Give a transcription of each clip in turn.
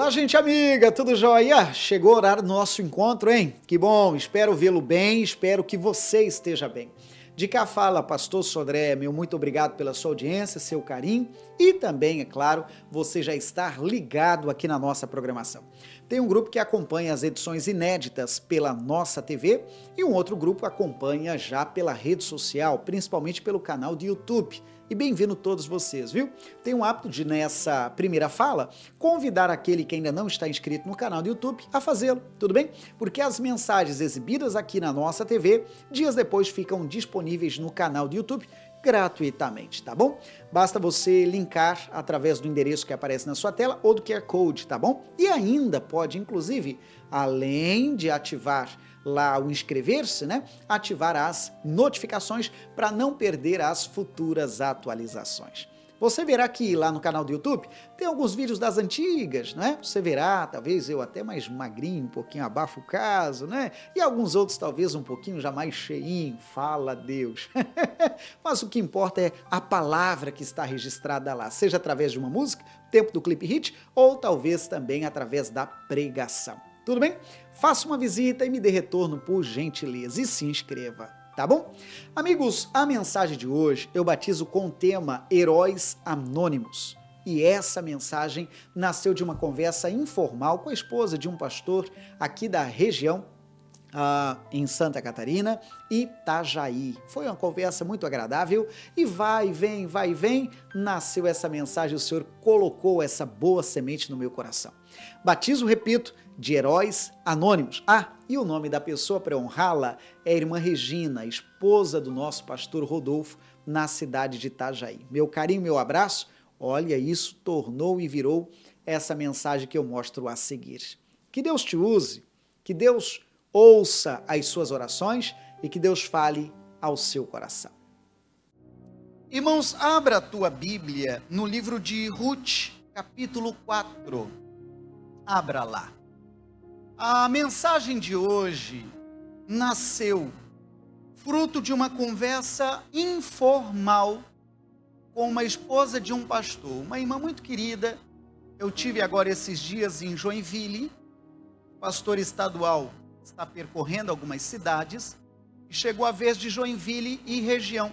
Olá, gente amiga, tudo jóia? Chegou o horário do nosso encontro, hein? Que bom, espero vê-lo bem, espero que você esteja bem. De cá fala, Pastor Sodré, meu muito obrigado pela sua audiência, seu carinho e também, é claro, você já estar ligado aqui na nossa programação. Tem um grupo que acompanha as edições inéditas pela nossa TV e um outro grupo acompanha já pela rede social, principalmente pelo canal do YouTube. E bem-vindo todos vocês, viu? Tenho o hábito de, nessa primeira fala, convidar aquele que ainda não está inscrito no canal do YouTube a fazê-lo, tudo bem? Porque as mensagens exibidas aqui na nossa TV, dias depois ficam disponíveis no canal do YouTube gratuitamente, tá bom? Basta você linkar através do endereço que aparece na sua tela ou do QR Code, tá bom? E ainda pode, inclusive, além de ativar lá o inscrever-se, né? Ativar as notificações para não perder as futuras atualizações. Você verá que lá no canal do YouTube tem alguns vídeos das antigas, né? Você verá, talvez eu até mais magrinho, um pouquinho abaixo o caso, né? E alguns outros talvez um pouquinho já mais cheinho, fala Deus. Mas o que importa é a palavra que está registrada lá, seja através de uma música, tempo do clipe hit, ou talvez também através da pregação. Tudo bem? Faça uma visita e me dê retorno por gentileza e se inscreva, tá bom? Amigos, a mensagem de hoje eu batizo com o tema Heróis Anônimos. E essa mensagem nasceu de uma conversa informal com a esposa de um pastor aqui da região, em Santa Catarina, Itajaí. Foi uma conversa muito agradável e vai e vem, nasceu essa mensagem, o Senhor colocou essa boa semente no meu coração. Batizo, repito, de Heróis Anônimos. E o nome da pessoa para honrá-la é a irmã Regina, esposa do nosso pastor Rodolfo, na cidade de Itajaí. Meu carinho, meu abraço, olha, isso tornou e virou essa mensagem que eu mostro a seguir. Que Deus te use, que Deus ouça as suas orações e que Deus fale ao seu coração. Irmãos, abra a tua Bíblia no livro de Ruth, capítulo 4. Abra lá. A mensagem de hoje nasceu fruto de uma conversa informal com uma esposa de um pastor, uma irmã muito querida. Eu tive agora esses dias em Joinville, pastor estadual está percorrendo algumas cidades e chegou a vez de Joinville e região.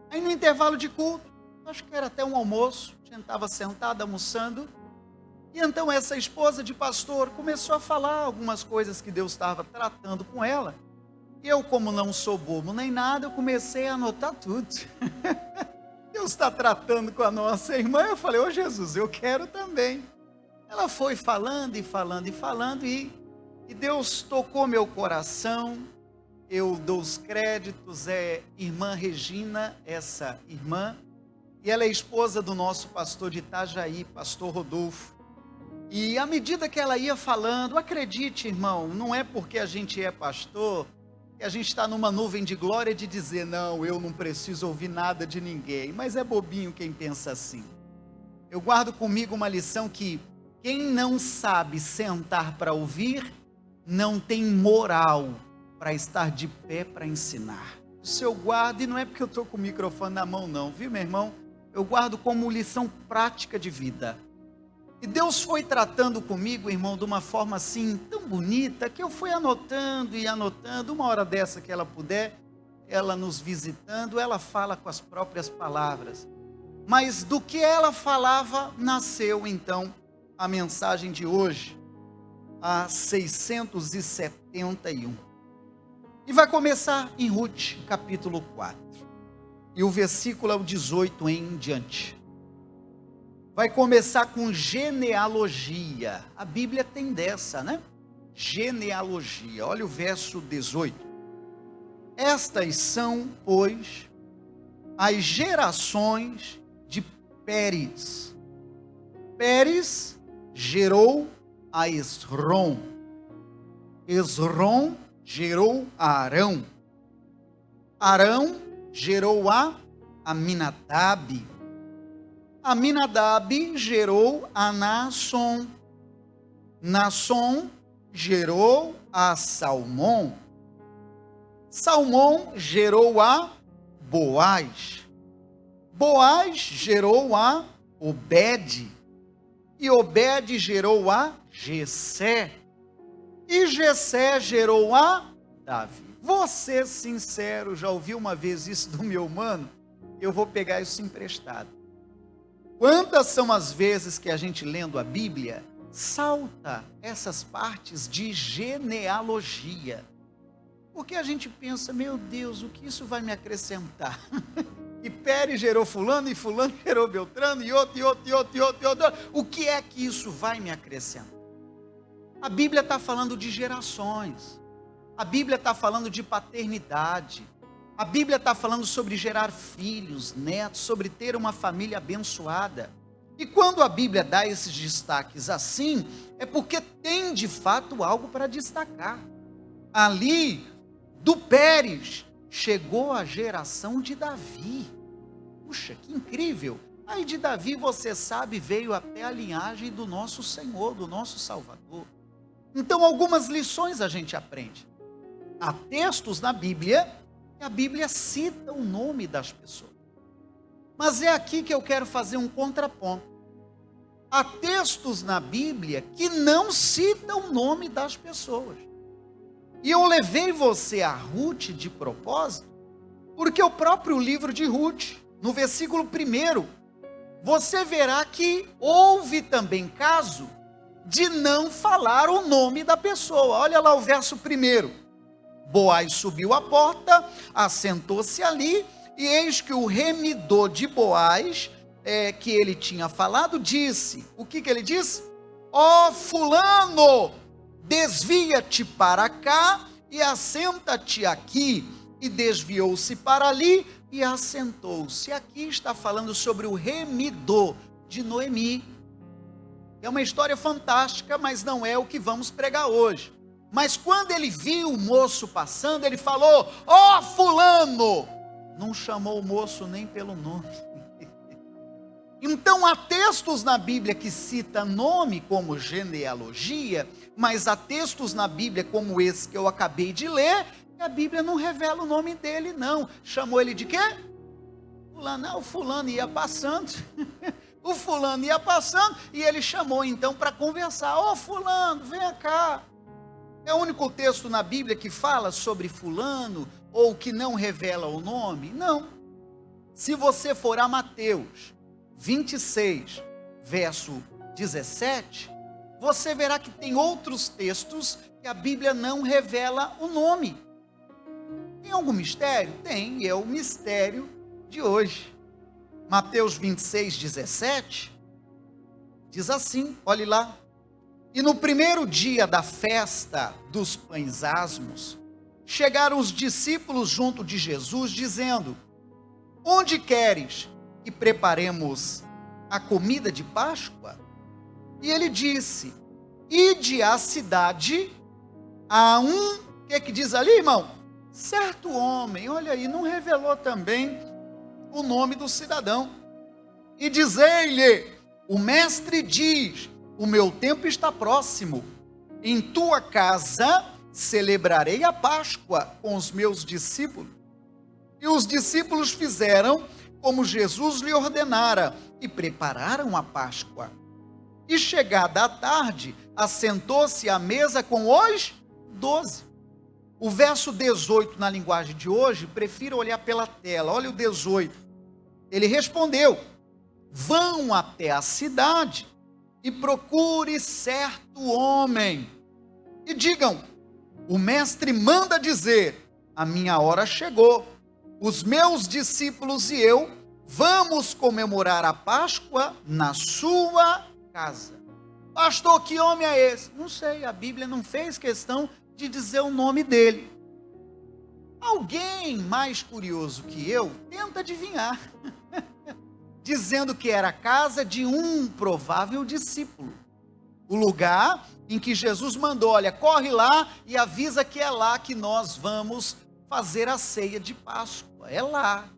Aí no intervalo de culto, acho que era até um almoço, a gente estava sentado almoçando, e então essa esposa de pastor começou a falar algumas coisas que Deus estava tratando com ela. E eu, como não sou bobo nem nada, eu comecei a anotar tudo. Deus está tratando com a nossa irmã, eu falei, ô Jesus, eu quero também. Ela foi falando e Deus tocou meu coração. Eu dou os créditos, é irmã Regina, essa irmã, e ela é esposa do nosso pastor de Itajaí, pastor Rodolfo. E à medida que ela ia falando, acredite, irmão, não é porque a gente é pastor que a gente está numa nuvem de glória de dizer, não, eu não preciso ouvir nada de ninguém, mas é bobinho quem pensa assim. Eu guardo comigo uma lição que quem não sabe sentar para ouvir, não tem moral para estar de pé para ensinar. Isso eu guardo, e não é porque eu estou com o microfone na mão não, viu meu irmão? Eu guardo como lição prática de vida. E Deus foi tratando comigo, irmão, de uma forma assim, tão bonita, que eu fui anotando e anotando. Uma hora dessa que ela puder, ela nos visitando, ela fala com as próprias palavras. Mas do que ela falava, nasceu então a mensagem de hoje, a 671. E vai começar em Ruth, capítulo 4. E o versículo é o 18 em diante. Vai começar com genealogia. A Bíblia tem dessa, né? Genealogia. Olha o verso 18. Estas são, pois, as gerações de Pérez. Pérez gerou a Esrom. Esrom gerou a Arão. Arão gerou a Aminadab. Aminadab gerou a Naasson. Naasson gerou a Salmão. Salmão gerou a Boaz. Boaz gerou a Obed. E Obed gerou a Jessé. E Jessé gerou a Davi. Vou ser sincero, já ouvi uma vez isso do meu mano, eu vou pegar isso emprestado. Quantas são as vezes que a gente lendo a Bíblia, salta essas partes de genealogia? Porque a gente pensa, meu Deus, o que isso vai me acrescentar? E Pérez gerou fulano, e fulano gerou Beltrano, e outro. O que é que isso vai me acrescentar? A Bíblia está falando de gerações. A Bíblia está falando de paternidade. A Bíblia está falando sobre gerar filhos, netos, sobre ter uma família abençoada. E quando a Bíblia dá esses destaques assim, é porque tem de fato algo para destacar. Ali, do Pérez, chegou a geração de Davi. Puxa, que incrível! Aí de Davi, você sabe, veio até a linhagem do nosso Senhor, do nosso Salvador. Então, algumas lições a gente aprende. Há textos na Bíblia, que a Bíblia cita o nome das pessoas. Mas é aqui que eu quero fazer um contraponto. Há textos na Bíblia que não citam o nome das pessoas. E eu levei você a Ruth de propósito, porque o próprio livro de Ruth, no versículo 1, você verá que houve também caso de não falar o nome da pessoa. Olha lá o verso 1. Boaz subiu à porta, assentou-se ali, e eis que o remidor de Boaz, que ele tinha falado, disse, o que ele disse? Ó fulano, desvia-te para cá e assenta-te aqui. E desviou-se para ali e assentou-se. Aqui está falando sobre o remidor de Noemi. É uma história fantástica, mas não é o que vamos pregar hoje. Mas quando ele viu o moço passando, ele falou, ó fulano, não chamou o moço nem pelo nome. Então há textos na Bíblia que cita nome como genealogia, mas há textos na Bíblia como esse que eu acabei de ler, e a Bíblia não revela o nome dele não. Chamou ele de quê? Fulano. O fulano ia passando, o fulano ia passando, e ele chamou então para conversar, ó fulano, vem cá. É o único texto na Bíblia que fala sobre fulano, ou que não revela o nome? Não. Se você for a Mateus 26, verso 17, você verá que tem outros textos que a Bíblia não revela o nome. Tem algum mistério? Tem, e é o mistério de hoje. Mateus 26, 17, diz assim, olhe lá. E no primeiro dia da festa dos pães asmos, chegaram os discípulos junto de Jesus, dizendo, onde queres que preparemos a comida de Páscoa? E ele disse, ide à cidade, a o que diz ali, irmão? Certo homem, olha aí, não revelou também o nome do cidadão. E dizei-lhe, o mestre diz, o meu tempo está próximo, em tua casa celebrarei a Páscoa com os meus discípulos. E os discípulos fizeram como Jesus lhe ordenara, e prepararam a Páscoa. E chegada a tarde, assentou-se à mesa com os 12. O verso 18 na linguagem de hoje, prefiro olhar pela tela, olha o 18. Ele respondeu, vão até a cidade, e procure certo homem, e digam, o mestre manda dizer, a minha hora chegou, os meus discípulos e eu, vamos comemorar a Páscoa na sua casa. Pastor, que homem é esse? Não sei, a Bíblia não fez questão de dizer o nome dele. Alguém mais curioso que eu, tenta adivinhar, dizendo que era a casa de um provável discípulo. O lugar em que Jesus mandou, olha, corre lá e avisa que é lá que nós vamos fazer a ceia de Páscoa. É lá.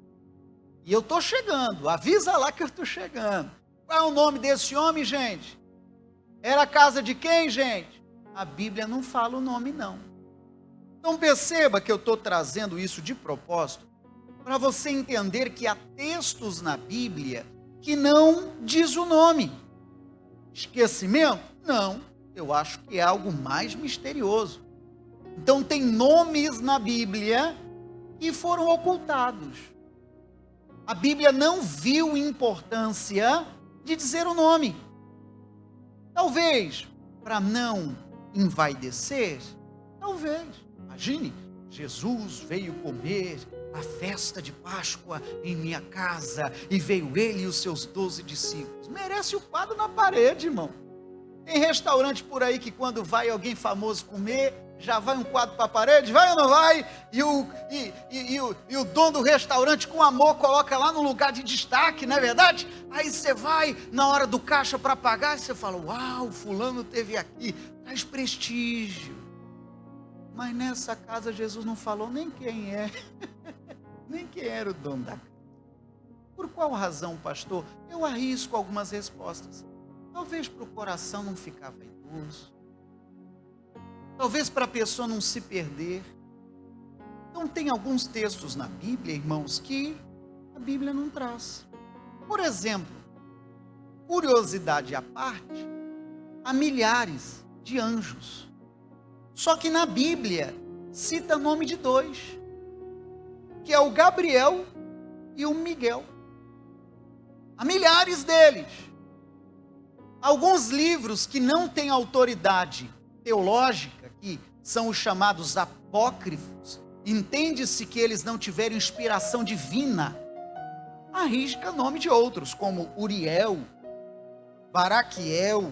E eu estou chegando, avisa lá que eu estou chegando. Qual é o nome desse homem, gente? Era a casa de quem, gente? A Bíblia não fala o nome, não. Então perceba que eu estou trazendo isso de propósito, para você entender que há textos na Bíblia que não diz o nome. Esquecimento? Não, eu acho que é algo mais misterioso. Então tem nomes na Bíblia que foram ocultados. A Bíblia não viu importância de dizer o nome. Talvez para não envaidecer, talvez. Imagine, Jesus veio comer a festa de Páscoa em minha casa, e veio ele e os seus 12 discípulos. Merece o quadro na parede, irmão. Tem restaurante por aí que quando vai alguém famoso comer, já vai um quadro para a parede, vai ou não vai? E o dono do restaurante, com amor, coloca lá no lugar de destaque, não é verdade? Aí você vai na hora do caixa para pagar, e você fala, uau, fulano teve aqui, traz prestígio. Mas nessa casa Jesus não falou nem quem é, nem quem era o dono da casa. Por qual razão, pastor? Eu arrisco algumas respostas. Talvez para o coração não ficar vaidoso. Talvez para a pessoa não se perder. Então tem alguns textos na Bíblia, irmãos, que a Bíblia não traz. Por exemplo, curiosidade à parte, há milhares de anjos. Só que na Bíblia cita nome de 2, que é o Gabriel e o Miguel. Há milhares deles. Alguns livros que não têm autoridade teológica, que são os chamados apócrifos, entende-se que eles não tiveram inspiração divina, arrisca nome de outros, como Uriel, Baraquiel,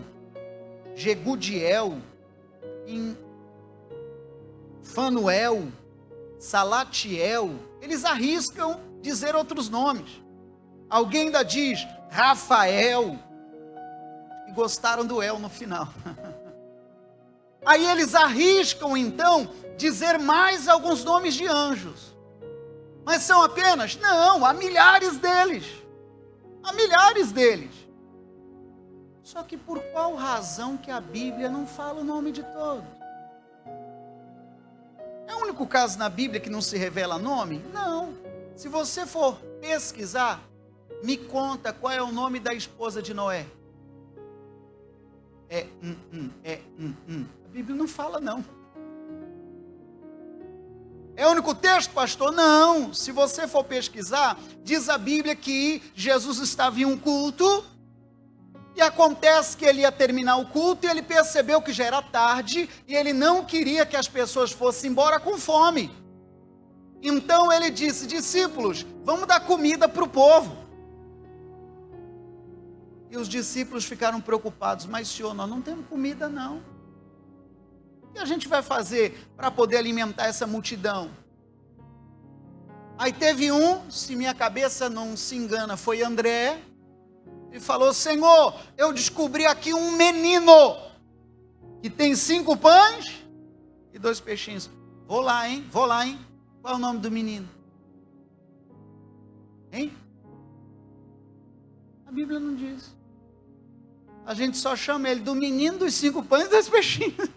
Jegudiel, Fanuel, Salatiel. Eles arriscam dizer outros nomes. Alguém ainda diz Rafael, e gostaram do El no final. Aí eles arriscam então dizer mais alguns nomes de anjos. Mas são apenas? Não, há milhares deles. Há milhares deles. Só que por qual razão que a Bíblia não fala o nome de todos? É o único caso na Bíblia que não se revela nome? Não. Se você for pesquisar, me conta qual é o nome da esposa de Noé. A Bíblia não fala, não. É o único texto, pastor? Não. Se você for pesquisar, diz a Bíblia que Jesus estava em um culto, e acontece que ele ia terminar o culto, e ele percebeu que já era tarde, e ele não queria que as pessoas fossem embora com fome. Então ele disse, discípulos, vamos dar comida para o povo. E os discípulos ficaram preocupados, mas senhor, nós não temos comida não. O que a gente vai fazer para poder alimentar essa multidão? Aí teve se minha cabeça não se engana, foi André, e falou, Senhor, eu descobri aqui um menino, que tem 5 pães e 2 peixinhos. Vou lá, hein? Qual é o nome do menino? Hein? A Bíblia não diz. A gente só chama ele do menino dos 5 pães e 2 peixinhos.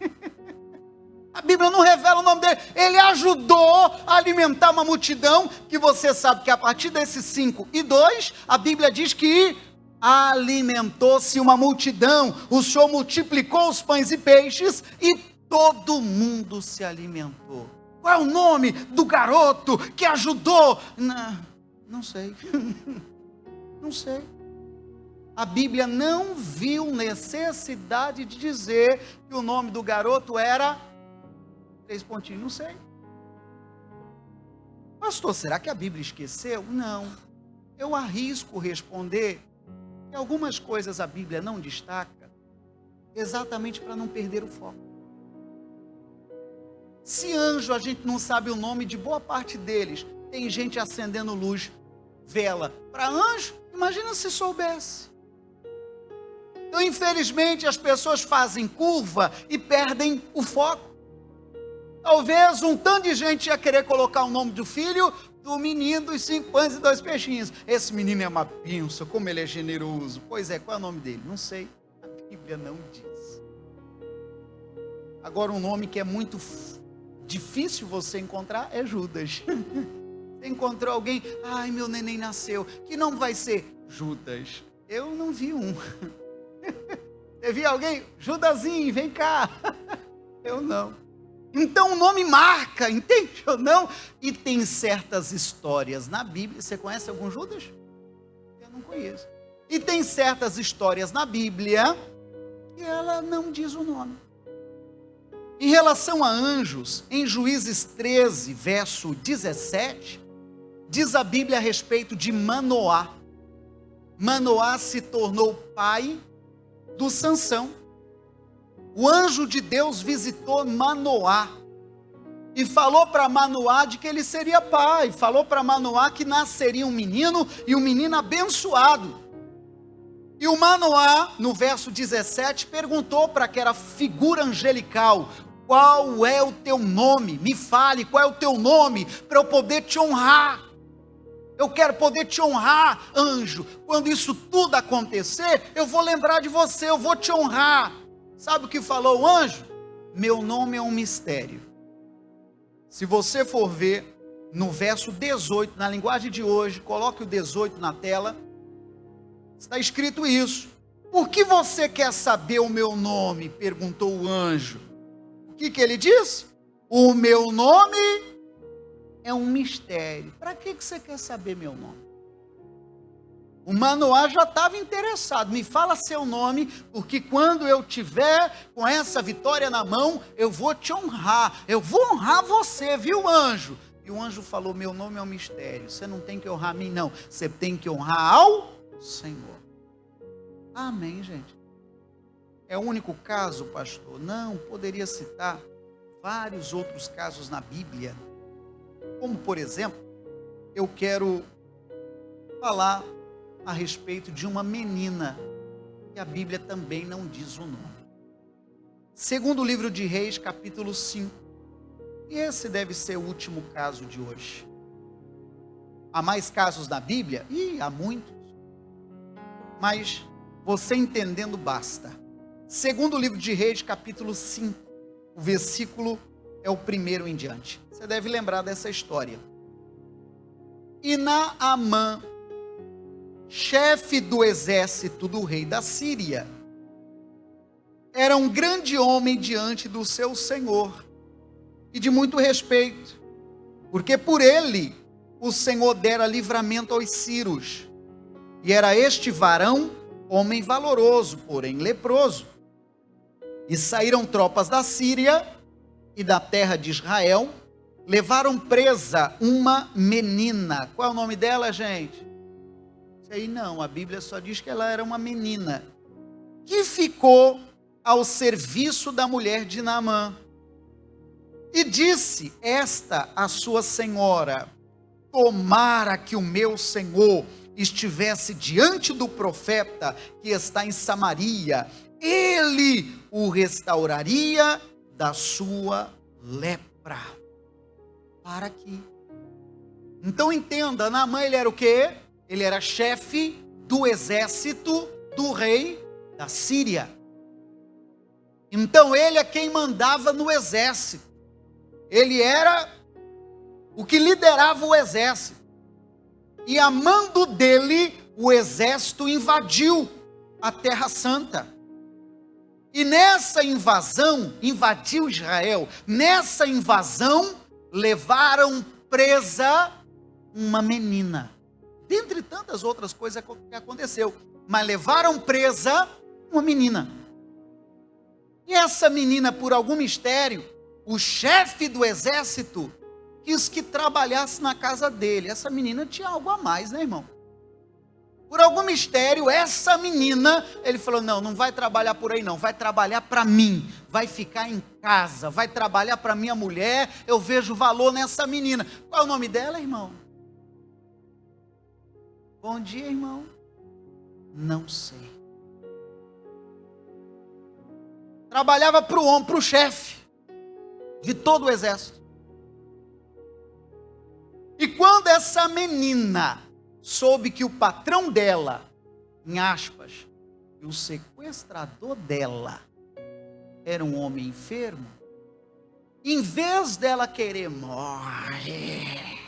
A Bíblia não revela o nome dele. Ele ajudou a alimentar uma multidão, que você sabe que a partir desses 5 e 2, a Bíblia diz que alimentou-se uma multidão. O Senhor multiplicou os pães e peixes e todo mundo se alimentou. Qual é o nome do garoto que ajudou? Não sei. Não sei. A Bíblia não viu necessidade de dizer que o nome do garoto era 3 pontinhos, não sei. Pastor, será que a Bíblia esqueceu? Não. Eu arrisco responder que algumas coisas a Bíblia não destaca, exatamente para não perder o foco. Se anjo a gente não sabe o nome de boa parte deles, tem gente acendendo luz, vela para anjo, imagina se soubesse. Então, infelizmente, as pessoas fazem curva e perdem o foco. Talvez um tanto de gente ia querer colocar o nome do filho do menino dos 5 pães e 2 peixinhos. Esse menino é uma bênção, como ele é generoso. Pois é, qual é o nome dele? Não sei, a Bíblia não diz. Agora, um nome que é muito difícil você encontrar é Judas. Você encontrou alguém, ai, meu neném nasceu, que não vai ser Judas. Eu não vi um. Você viu alguém? Judazinho, vem cá. Eu não. Então o nome marca, entende ou não? E tem certas histórias na Bíblia. Você conhece algum Judas? Eu não conheço. E tem certas histórias na Bíblia que ela não diz o nome. Em relação a anjos, em Juízes 13, verso 17, diz a Bíblia a respeito de Manoá. Manoá se tornou pai do Sansão. O anjo de Deus visitou Manoá e falou para Manoá de que ele seria pai, falou para Manoá que nasceria um menino e um menino abençoado. E o Manoá, no verso 17, perguntou para aquela figura angelical: qual é o teu nome? Me fale qual é o teu nome para eu poder te honrar. Eu quero poder te honrar, anjo. Quando isso tudo acontecer, eu vou lembrar de você, eu vou te honrar. Sabe o que falou o anjo? Meu nome é um mistério. Se você for ver no verso 18, na linguagem de hoje, coloque o 18 na tela, está escrito isso. Por que você quer saber o meu nome? Perguntou o anjo. O que ele disse? O meu nome é um mistério. Para que você quer saber meu nome? O Manoá já estava interessado. Me fala seu nome, porque quando eu tiver com essa vitória na mão, eu vou te honrar. Eu vou honrar você, viu, anjo? E o anjo falou: meu nome é um mistério. Você não tem que honrar a mim, não. Você tem que honrar ao Senhor. Amém, gente? É o único caso, pastor? Não, poderia citar vários outros casos na Bíblia. Como, por exemplo, eu quero falar a respeito de uma menina, que a Bíblia também não diz o nome. Segundo o livro de Reis, capítulo 5. E esse deve ser o último caso de hoje. Há mais casos na Bíblia? Há muitos. Mas você entendendo basta. Segundo o livro de Reis, capítulo 5. O versículo é o primeiro em diante. Você deve lembrar dessa história. E Naamã, chefe do exército do rei da Síria, era um grande homem diante do seu senhor, e de muito respeito, porque por ele o Senhor dera livramento aos sírios, e era este varão homem valoroso, porém leproso. E saíram tropas da Síria e da terra de Israel, levaram presa uma menina. Qual é o nome dela, gente? Sei não, a Bíblia só diz que ela era uma menina, que ficou ao serviço da mulher de Naamã. E disse esta a sua senhora: tomara que o meu senhor estivesse diante do profeta que está em Samaria, ele o restauraria da sua lepra. Para aqui. Então entenda, Naamã, ele era o quê? Ele era chefe do exército do rei da Síria. Então ele é quem mandava no exército. Ele era o que liderava o exército. E a mando dele, o exército invadiu a Terra Santa. E nessa invasão, invadiu Israel. Nessa invasão, levaram presa uma menina. Dentre tantas outras coisas que aconteceu. Mas levaram presa uma menina. E essa menina, por algum mistério, o chefe do exército quis que trabalhasse na casa dele. Essa menina tinha algo a mais, né, irmão? Por algum mistério, essa menina, ele falou: não vai trabalhar por aí não, vai trabalhar para mim, vai ficar em casa, vai trabalhar para minha mulher, eu vejo valor nessa menina. Qual é o nome dela, irmão? Bom dia, irmão. Não sei. Trabalhava para o homem, para o chefe de todo o exército. E quando essa menina soube que o patrão dela, em aspas, e o sequestrador dela era um homem enfermo, em vez dela querer morre,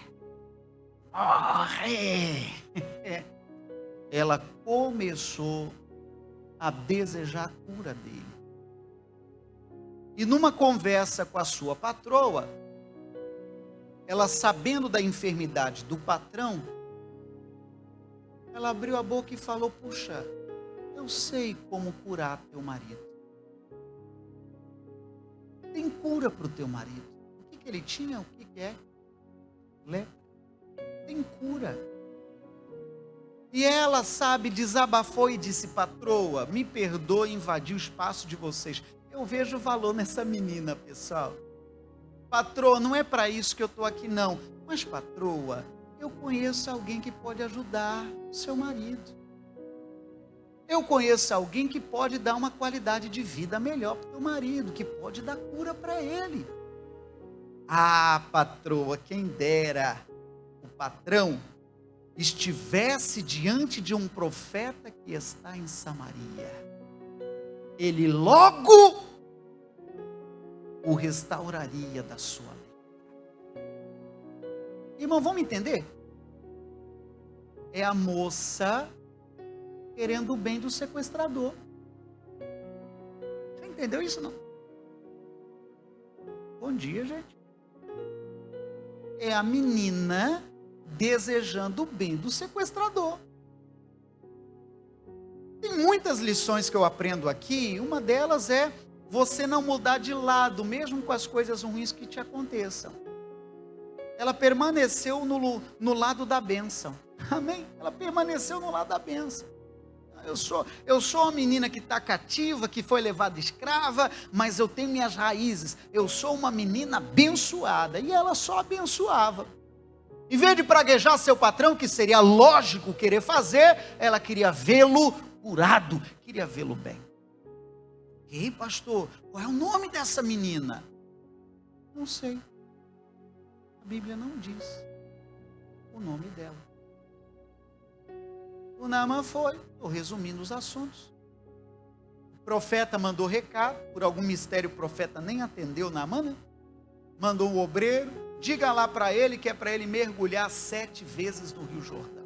ela começou a desejar a cura dele. E numa conversa com a sua patroa, ela, sabendo da enfermidade do patrão, ela abriu a boca e falou: puxa, eu sei como curar teu marido. Tem cura para o teu marido. O que ele tinha? O que é? Lepra. Tem cura. E ela, sabe, desabafou e disse: patroa, me perdoe invadir o espaço de vocês. Eu vejo valor nessa menina, pessoal. Patroa, não é para isso que eu estou aqui não. Mas patroa, eu conheço alguém que pode ajudar o seu marido. Eu conheço alguém que pode dar uma qualidade de vida melhor para o teu marido, que pode dar cura para ele. Ah, patroa, quem dera o patrão estivesse diante de um profeta que está em Samaria. Ele logo o restauraria da sua lepra. Irmão, vamos entender? É a moça querendo o bem do sequestrador. Você entendeu isso, não? Bom dia, gente. É a menina desejando o bem do sequestrador. Tem muitas lições que eu aprendo aqui. Uma delas é você não mudar de lado, mesmo com as coisas ruins que te aconteçam. Ela permaneceu no lado da bênção. Amém? Ela permaneceu no lado da bênção. Eu sou uma menina que está cativa, que foi levada escrava, mas eu tenho minhas raízes. Eu sou uma menina abençoada. E ela só abençoava. Em vez de praguejar seu patrão, que seria lógico querer fazer, ela queria vê-lo curado, queria vê-lo bem. Ei, pastor, qual é o nome dessa menina? Não sei. A Bíblia não diz o nome dela. O Naamã foi, estou resumindo os assuntos. O profeta mandou recado, por algum mistério o profeta nem atendeu Naamã, né? Mandou o obreiro, diga lá para ele que é para ele mergulhar 7 vezes no Rio Jordão.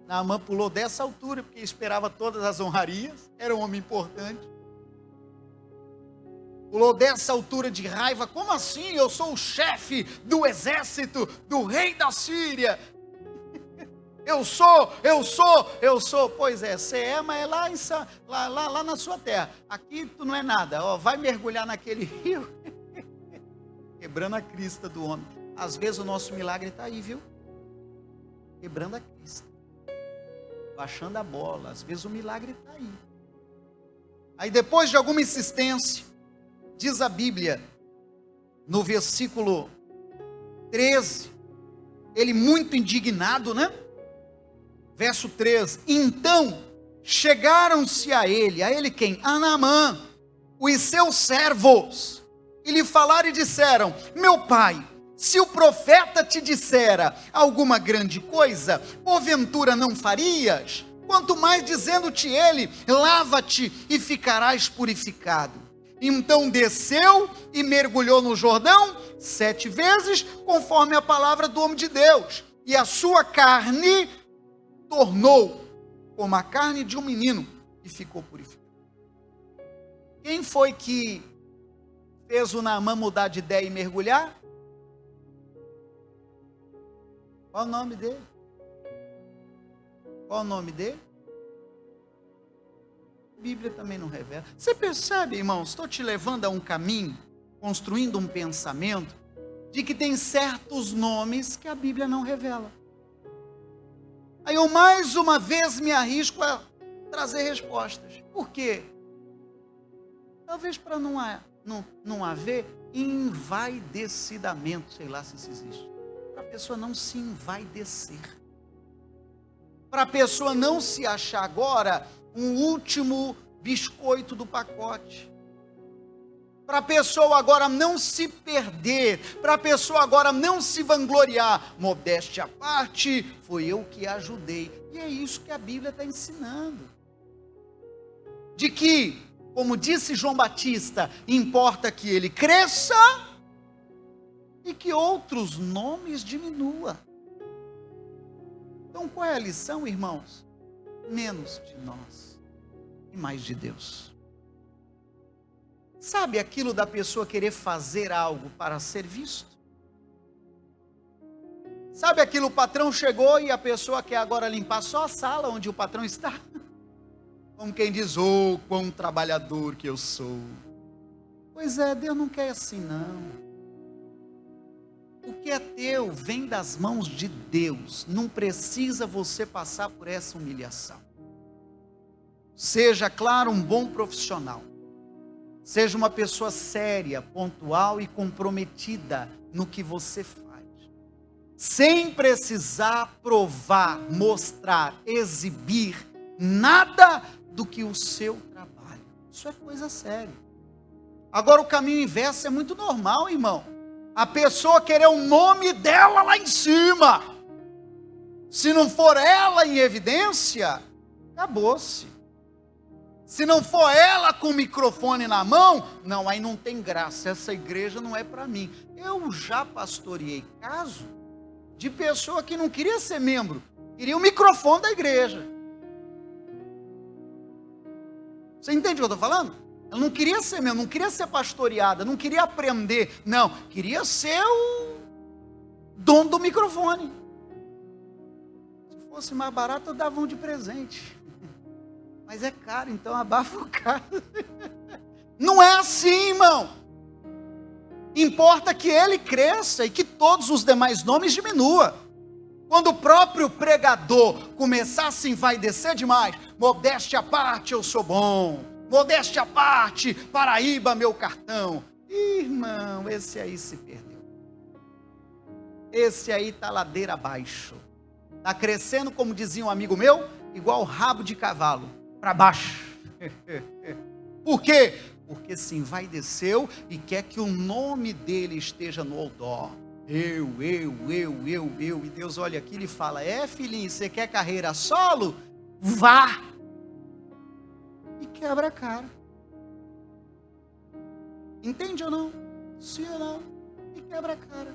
Naamã pulou dessa altura, porque esperava todas as honrarias, era um homem importante. Pulou dessa altura de raiva: como assim? Eu sou o chefe do exército do rei da Síria. Eu sou. Pois é, você é, mas é lá na sua terra. Aqui tu não é nada. Ó, vai mergulhar naquele rio. Quebrando a crista do homem. Às vezes o nosso milagre está aí, viu? Quebrando a crista. Baixando a bola. Às vezes o milagre está aí. Aí depois de alguma insistência, diz a Bíblia, no versículo 13, ele muito indignado, né? Verso 13, então chegaram-se a ele quem? A Naamã, os seus servos, e lhe falaram e disseram: meu pai, se o profeta te dissera alguma grande coisa, porventura não farias? Quanto mais dizendo-te ele: lava-te e ficarás purificado. Então desceu e mergulhou no Jordão 7 vezes, conforme a palavra do homem de Deus, e a sua carne tornou como a carne de um menino, e ficou purificado. Quem foi que fez o Naamã mudar de ideia e mergulhar? Qual o nome dele? Qual o nome dele? A Bíblia também não revela. Você percebe, irmãos, estou te levando a um caminho, construindo um pensamento, de que tem certos nomes que a Bíblia não revela. Aí eu mais uma vez me arrisco a trazer respostas. Por quê? Talvez para não haver envaidecidamento, sei lá se isso existe. Para a pessoa não se envaidecer. Para a pessoa não se achar agora um último biscoito do pacote. Para a pessoa agora não se perder, para a pessoa agora não se vangloriar. Modéstia à parte, foi eu que ajudei. E é isso que a Bíblia está ensinando. De que, como disse João Batista, importa que ele cresça e que outros nomes diminua. Então qual é a lição, irmãos? Menos de nós. e mais de Deus. Sabe aquilo da pessoa querer fazer algo para ser visto? Sabe aquilo, o patrão chegou e a pessoa quer agora limpar só a sala onde o patrão está? Como quem diz, oh, quão trabalhador que eu sou. Pois é, Deus não quer assim não. O que é teu vem das mãos de Deus. Não precisa você passar por essa humilhação. Seja, claro, um bom profissional. Seja uma pessoa séria, pontual e comprometida no que você faz. Sem precisar provar, mostrar, exibir nada do que o seu trabalho. Isso é coisa séria. Agora o caminho inverso é muito normal, irmão. A pessoa querer o nome dela lá em cima. Se não for ela em evidência, acabou-se. Se não for ela com o microfone na mão, não, aí não tem graça, essa igreja não é para mim. Eu já pastoreei caso de pessoa que não queria ser membro, queria o microfone da igreja. Você entende o que eu estou falando? Ela não queria ser membro, não queria ser pastoreada, não queria aprender, não, queria ser o dono do microfone. Se fosse mais barato, eu dava um de presente. Mas é caro, então abafa o caro. Não é assim, irmão. Importa que ele cresça e que todos os demais nomes diminuam. Quando o próprio pregador começar assim, vai descer demais. Modéstia à parte, eu sou bom. Modéstia à parte, Paraíba, meu cartão. Irmão, esse aí se perdeu. Esse aí está ladeira abaixo. Está crescendo, como dizia um amigo meu, igual rabo de cavalo. Para baixo. Por quê? Porque se envaideceu e quer que o nome dele esteja no outdoor. Eu. E Deus olha aqui e fala, filhinho, você quer carreira solo? Vá. E quebra a cara. Entende ou não? Sim ou não? E quebra a cara.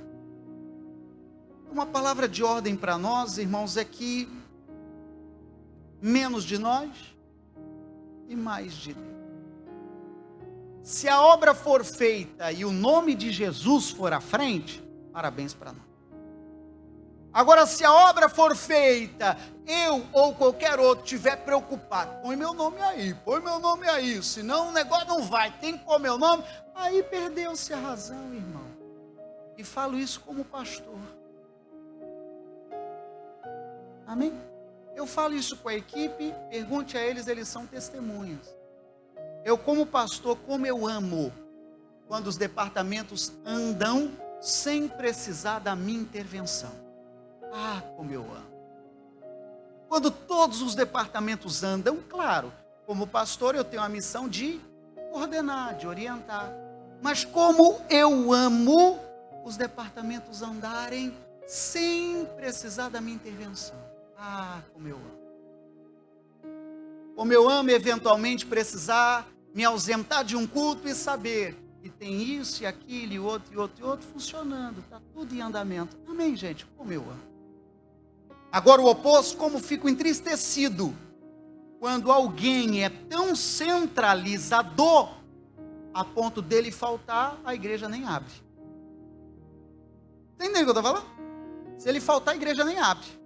Uma palavra de ordem para nós, irmãos, é que menos de nós e mais de Deus. Se a obra for feita e o nome de Jesus for à frente, parabéns para nós. Agora, se a obra for feita, eu ou qualquer outro estiver preocupado, põe meu nome aí, senão o negócio não vai, tem que pôr meu nome, aí perdeu-se a razão, irmão. E falo isso como pastor. Amém? Eu falo isso com a equipe, pergunte a eles, eles são testemunhas. Eu como pastor, como eu amo quando os departamentos andam sem precisar da minha intervenção. Ah, como eu amo. Quando todos os departamentos andam, claro, como pastor eu tenho a missão de coordenar, de orientar. Mas como eu amo os departamentos andarem sem precisar da minha intervenção. Ah, como eu amo. Como eu amo eventualmente precisar me ausentar de um culto e saber que tem isso e aquilo e outro funcionando, está tudo em andamento. Amém, gente? Como eu amo. Agora o oposto, como fico entristecido quando alguém é tão centralizador a ponto dele faltar, a igreja nem abre. Entendeu o que eu estou falando? Se ele faltar, a igreja nem abre.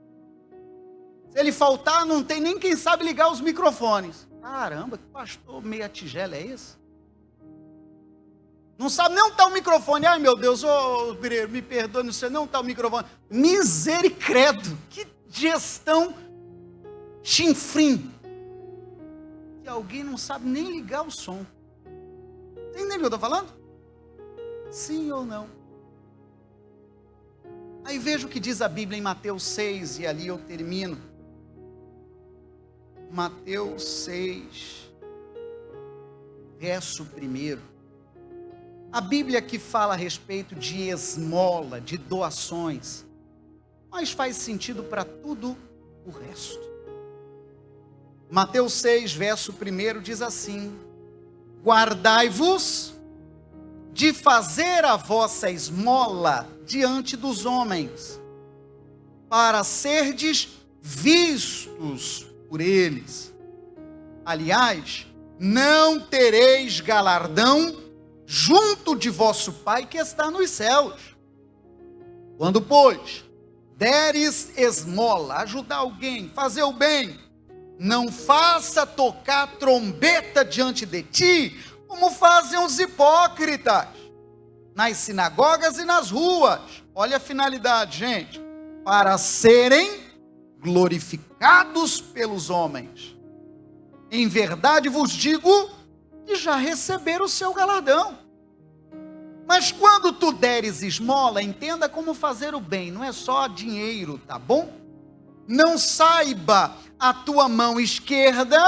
Se ele faltar, não tem nem quem sabe ligar os microfones. Caramba, que pastor meia tigela é esse? Não sabe nem onde está o microfone. Ai meu Deus, Bireiro, me perdoe, não sei nem onde está o microfone. Misericredo, que gestão chinfrim. Que alguém não sabe nem ligar o som. Entendeu o que eu estou falando? Sim ou não? Aí veja o que diz a Bíblia em Mateus 6, e ali eu termino. Mateus 6, verso 1. A Bíblia que fala a respeito de esmola, de doações, mas faz sentido para tudo o resto. Mateus 6, verso 1 diz assim: guardai-vos de fazer a vossa esmola diante dos homens, para serdes vistos por eles. Aliás, não tereis galardão junto de vosso Pai que está nos céus. Quando, pois, deres esmola, ajudar alguém, fazer o bem, não faça tocar trombeta diante de ti, como fazem os hipócritas, nas sinagogas e nas ruas. Olha a finalidade, gente, para serem glorificados pelos homens. Em verdade vos digo que já receberam o seu galardão. Mas quando tu deres esmola, entenda como fazer o bem, não é só dinheiro, tá bom? Não saiba a tua mão esquerda,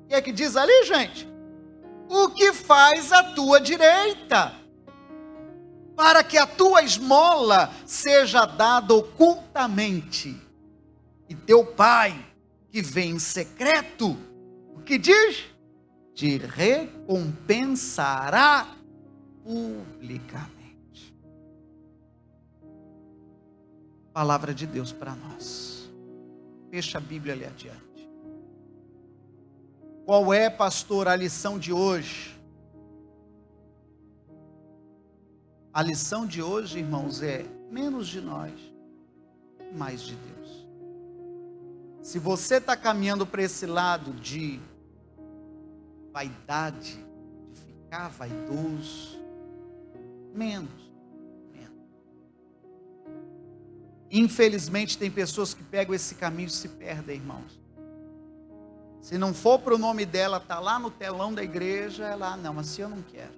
o que é que diz ali, gente? O que faz a tua direita, para que a tua esmola seja dada ocultamente, e teu Pai, que vem em secreto, o que diz? Te recompensará publicamente. Palavra de Deus para nós. Fecha a Bíblia ali adiante. Qual é, pastor, a lição de hoje? A lição de hoje, irmãos, é menos de nós, mais de Deus. Se você está caminhando para esse lado de vaidade, de ficar vaidoso, menos. Infelizmente tem pessoas que pegam esse caminho e se perdem, irmãos. Se não for para o nome dela, está lá no telão da igreja, ela, não, assim eu não quero.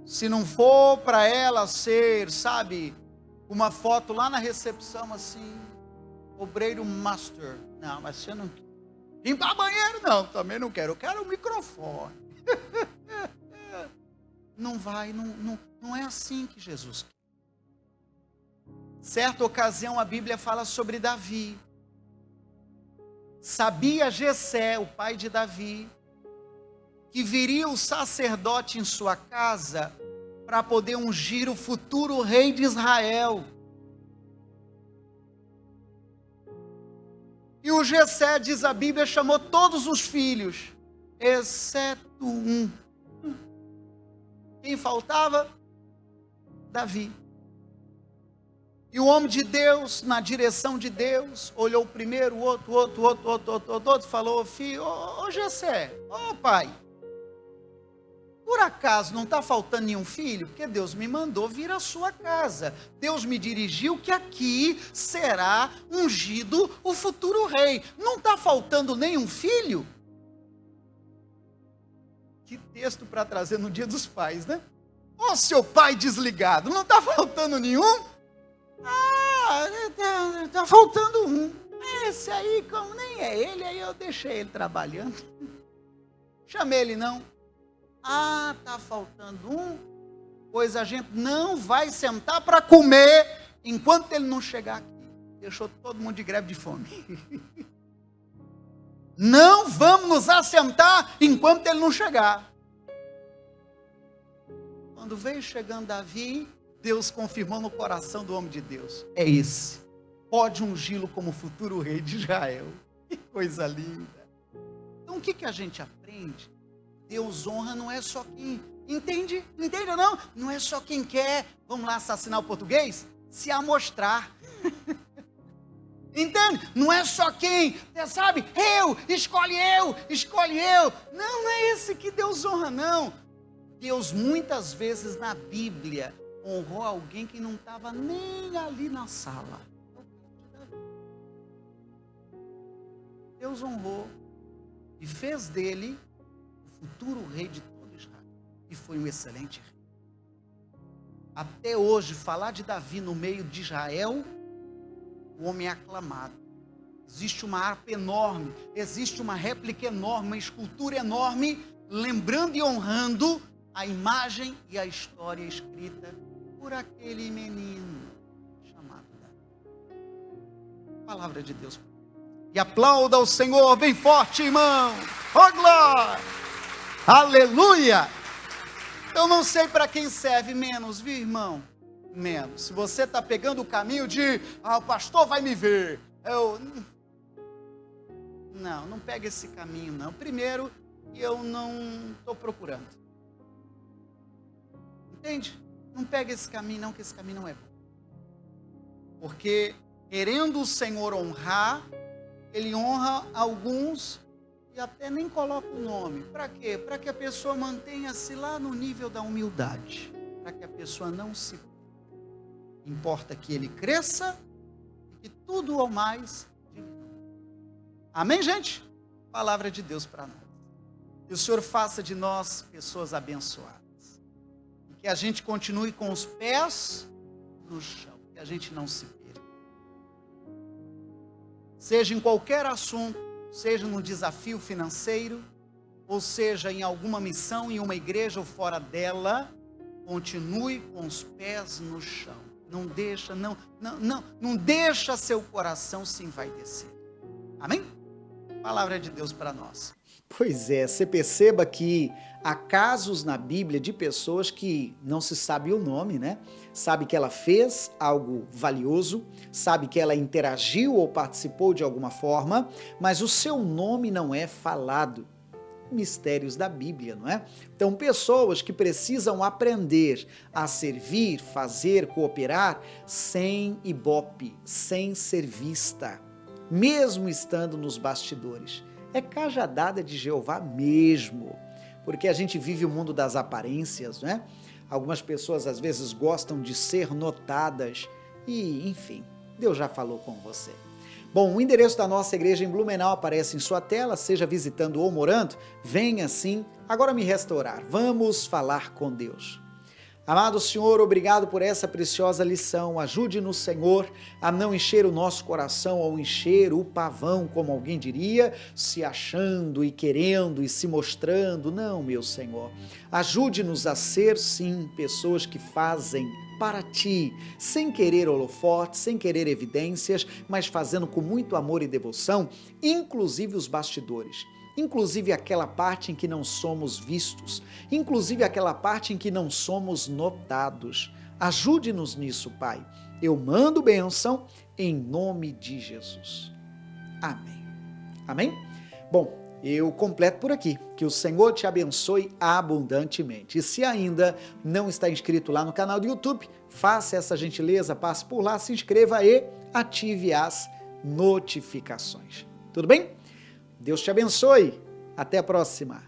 Se não for para ela ser, sabe, uma foto lá na recepção assim, obreiro master, não, mas assim eu não quero. Limpar banheiro, não, também não quero, eu quero o microfone. Não vai, não é assim que Jesus quer. Certa ocasião a Bíblia fala sobre Davi. Sabia Jessé, o pai de Davi, que viria o sacerdote em sua casa para poder ungir o futuro rei de Israel. E o Jessé, diz a Bíblia, chamou todos os filhos, exceto um. Quem faltava? Davi. E o homem de Deus, na direção de Deus, olhou primeiro, o outro, falou, filho, ô Jessé, ô pai, por acaso não está faltando nenhum filho? Porque Deus me mandou vir à sua casa. Deus me dirigiu que aqui será ungido o futuro rei. Não está faltando nenhum filho? Que texto para trazer no dia dos pais, né? Ô seu pai desligado, não está faltando nenhum? Ah, está faltando um. Esse aí, como nem é ele, aí eu deixei ele trabalhando. Chamei ele não. Ah, está faltando um, pois a gente não vai sentar para comer enquanto ele não chegar aqui. Deixou todo mundo de greve de fome. Não vamos nos assentar enquanto ele não chegar. Quando veio chegando Davi, Deus confirmou no coração do homem de Deus. É esse. Pode ungí-lo como futuro rei de Israel. Que coisa linda. Então o que a gente aprende? Deus honra não é só quem, entende? Entende ou não? Não é só quem quer, vamos lá assassinar o português, se amostrar. Entende? Não é só quem, sabe, escolhe eu. Não é esse que Deus honra, não. Deus muitas vezes na Bíblia honrou alguém que não estava nem ali na sala. Deus honrou e fez dele futuro rei de todo Israel, e foi um excelente rei. Até hoje, falar de Davi no meio de Israel, o homem é aclamado. Existe uma harpa enorme, existe uma réplica enorme, uma escultura enorme, lembrando e honrando a imagem e a história escrita por aquele menino chamado Davi. Palavra de Deus. E aplauda o Senhor bem forte, irmão. Oh, glória! Aleluia! Eu não sei para quem serve menos, viu, irmão? Menos. Se você está pegando o caminho de, o pastor vai me ver. Não pega esse caminho, não. Primeiro, eu não estou procurando. Entende? Não pega esse caminho, não, que esse caminho não é bom. Porque, querendo o Senhor honrar, Ele honra alguns e até nem coloca o nome. Para quê? Para que a pessoa mantenha-se lá no nível da humildade. Para que a pessoa não se... Importa que ele cresça e que tudo ao mais... Amém, gente? Palavra de Deus para nós. Que o Senhor faça de nós pessoas abençoadas. E que a gente continue com os pés no chão. Que a gente não se perca. Seja em qualquer assunto, seja no desafio financeiro, ou seja em alguma missão, em uma igreja ou fora dela, continue com os pés no chão. Não deixa seu coração se envaidecer. Amém? Palavra de Deus para nós. Pois é, você perceba que há casos na Bíblia de pessoas que não se sabe o nome, né? Sabe que ela fez algo valioso, sabe que ela interagiu ou participou de alguma forma, mas o seu nome não é falado. Mistérios da Bíblia, não é? Então, pessoas que precisam aprender a servir, fazer, cooperar sem ibope, sem ser vista, mesmo estando nos bastidores. É cajadada de Jeová mesmo, porque a gente vive o mundo das aparências, não é? Algumas pessoas às vezes gostam de ser notadas e, enfim, Deus já falou com você. Bom, o endereço da nossa igreja em Blumenau aparece em sua tela, seja visitando ou morando, venha sim, agora me resta orar. Vamos falar com Deus. Amado Senhor, obrigado por essa preciosa lição. Ajude-nos, Senhor, a não encher o nosso coração ou encher o pavão, como alguém diria, se achando e querendo e se mostrando. Não, meu Senhor. Ajude-nos a ser, sim, pessoas que fazem para Ti, sem querer holofotes, sem querer evidências, mas fazendo com muito amor e devoção, inclusive os bastidores. Inclusive aquela parte em que não somos vistos, inclusive aquela parte em que não somos notados. Ajude-nos nisso, Pai. Eu mando bênção em nome de Jesus. Amém. Amém? Bom, eu completo por aqui. Que o Senhor te abençoe abundantemente. E se ainda não está inscrito lá no canal do YouTube, faça essa gentileza, passe por lá, se inscreva e ative as notificações. Tudo bem? Deus te abençoe. Até a próxima.